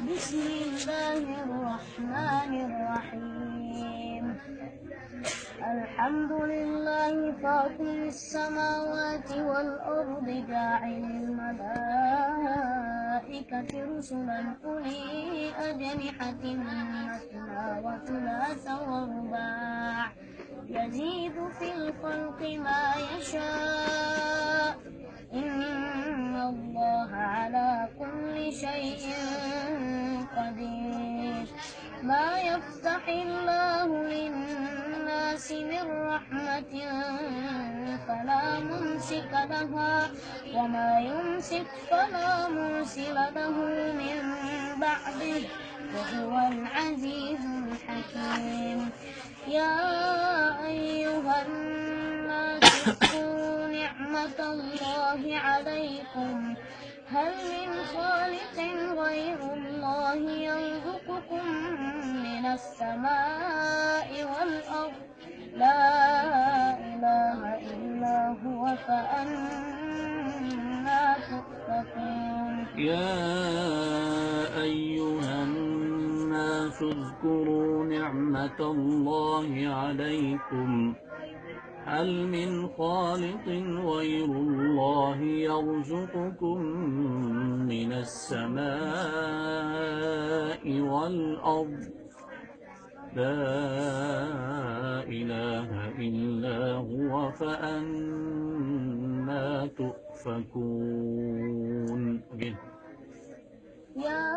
بسم الله الرحمن الرحيم. الحمد لله فاطر السماوات والأرض جاعل الملائكة رسلا أولي أجنحة مثنى وثلاث ورباع يزيد في الخلق ما يشاء إن الله على كل شيء قدير. ما يفتح الله للناس من رحمة فلا ممسك لها وما يمسك فلا مرسل له من بعده وهو العزيز الحكيم. يا أيها الناس اذكروا نعمة الله عليكم هل من خالق غير الله يرزقكم من السماء والأرض لا إله إلا هو فأنا تؤفكون. يا أيها الناس اذكروا نعمة الله عليكم هل من خالق غير الله يرزقكم من السماء والأرض لا إله إلا هو فأنا تؤفكون. يا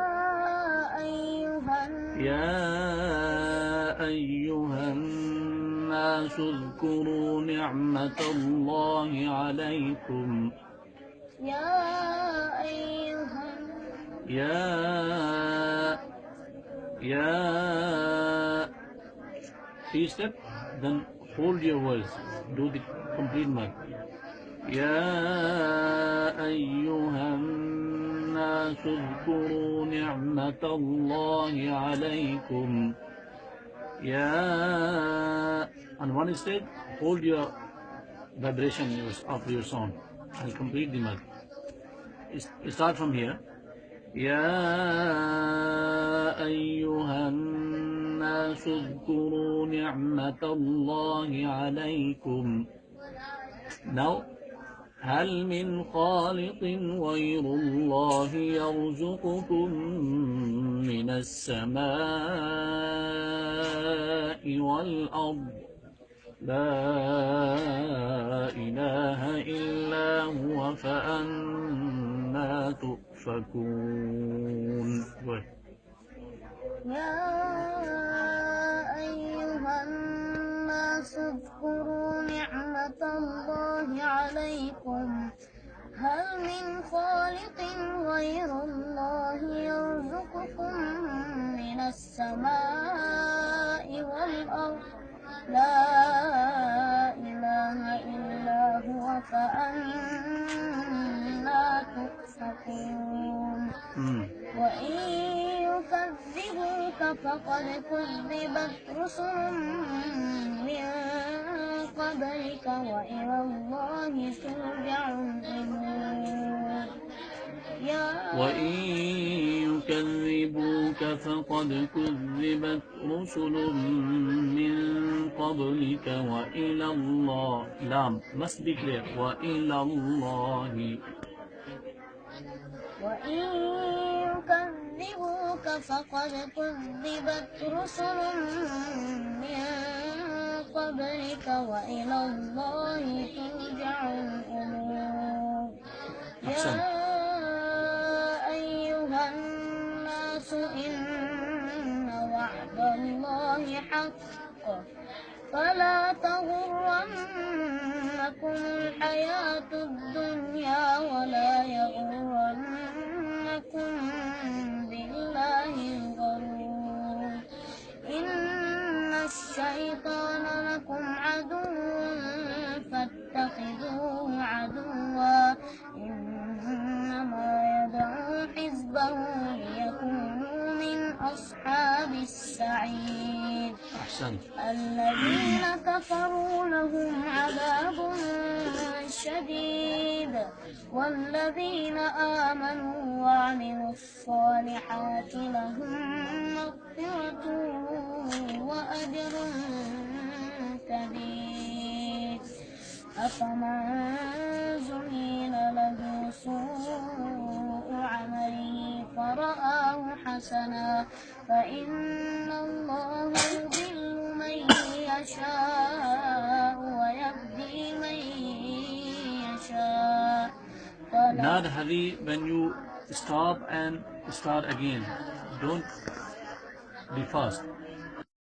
أيها الناس اذكروا نعمة الله عليكم Please step, then hold your words. Do the complete mark. يا أيها الناس اذكروا نعمة الله عليكم On one step, hold your vibration of your sound and complete the mark. Start from here. يا أيها الناس اذكروا نعمة الله عليكم. Now, هل من خالق غير الله يرزقكم من السماء والأرض لا إله إلا هو فأنا تؤفكون. يا أيها الناس اذكروا نعمة الله عليكم هل من خالق غير الله يرزقكم من السماء والأرض لا إله إلا هو فأنا تؤفكون. وإن يكذبوك فقد كذبت رسل من قبلك وإلى الله ترجع الأمور. وإن يكذبوك فقد كذبت رسل من قبلك وإلى الله must be clear وإلى الله. وإن يكذبوك فقد كذبت رسل من قبلك وإلى الله ترجع الأمور. يا أيها الناس إن وعد الله حق فلا تغرنكم الحياة الدنيا ولا يغرنكم بالله الغرور. إن الشيطان لكم عدو فاتخذوه عدوا إنما يدعو حزبه ليكونوا من أصحاب السعير. الذين كفروا لهم عذاب شديد والذين آمنوا وعملوا الصالحات لهم مغفرة وأجر كبير أفمن زين له سوء عمله فرآه حسنا فإن الله يضل من يشاء ويهدي من يشاء Not hurry when you stop and start again. Don't be fast.